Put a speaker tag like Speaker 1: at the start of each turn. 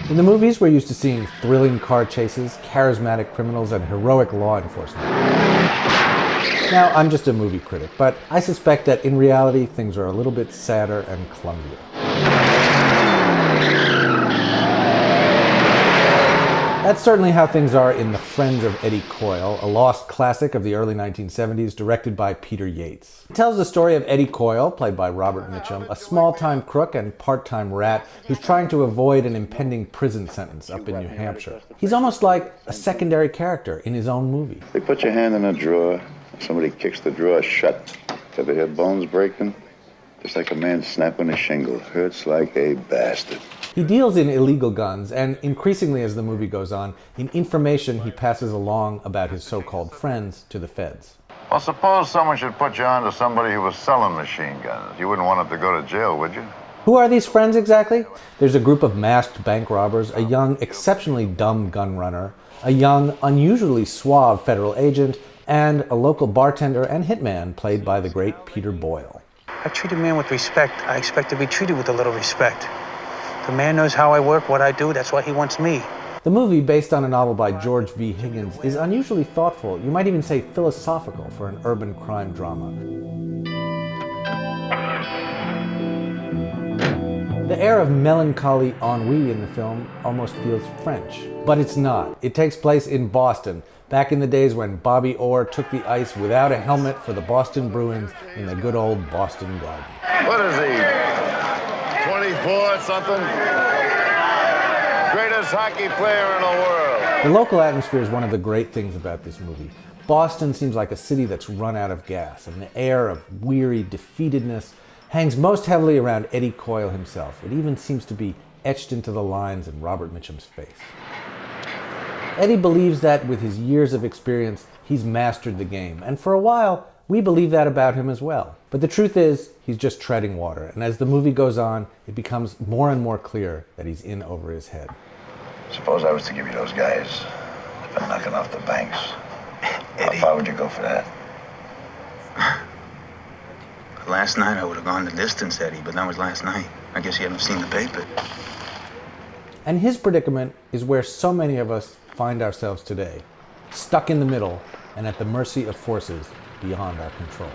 Speaker 1: In the movies, we're used to seeing thrilling car chases, charismatic criminals, and heroic law enforcement. Now, I'm just a movie critic, but I suspect that in reality, things are a little bit sadder and clumsier. That's certainly how things are in The Friends of Eddie Coyle, a lost classic of the early 1970s, directed by Peter Yates. It tells the story of Eddie Coyle, played by Robert Mitchum, a small-time crook and part-time rat who's trying to avoid an impending prison sentence up in New Hampshire. He's almost like a secondary character in his own movie.
Speaker 2: They put your hand in a drawer, somebody kicks the drawer shut. Ever hear bones breaking? Just like a man snapping a shingle. Hurts like a bastard.
Speaker 1: He deals in illegal guns, and increasingly as the movie goes on, in information he passes along about his so-called friends to the feds.
Speaker 3: Well, suppose someone should put you on to somebody who was selling machine guns. You wouldn't want him to go to jail, would you?
Speaker 1: Who are these friends exactly? There's a group of masked bank robbers, a young, exceptionally dumb gun runner, a young, unusually suave federal agent, and a local bartender and hitman played by the great Peter Boyle.
Speaker 4: I treat a man with respect. I expect to be treated with a little respect. The man knows how I work, what I do, that's why he wants me.
Speaker 1: The movie, based on a novel by George V. Higgins, is unusually thoughtful, you might even say philosophical, for an urban crime drama. The air of melancholy ennui in the film almost feels French, but it's not. It takes place in Boston, back in the days when Bobby Orr took the ice without a helmet for the Boston Bruins in the good old Boston Garden.
Speaker 3: What is he? 24 or something? Greatest hockey player in the world.
Speaker 1: The local atmosphere is one of the great things about this movie. Boston seems like a city that's run out of gas, and the air of weary defeatedness hangs most heavily around Eddie Coyle himself. It even seems to be etched into the lines in Robert Mitchum's face. Eddie believes that with his years of experience, he's mastered the game, and for a while, we believe that about him as well. But the truth is, he's just treading water, and as the movie goes on, it becomes more and more clear that he's in over his head.
Speaker 2: Suppose I was to give you those guys for knocking off the banks. How far would you go for that?
Speaker 4: Last night I would have gone the distance, Eddie, but that was last night. I guess you haven't seen the paper.
Speaker 1: And his predicament is where so many of us find ourselves today, stuck in the middle and at the mercy of forces beyond our control.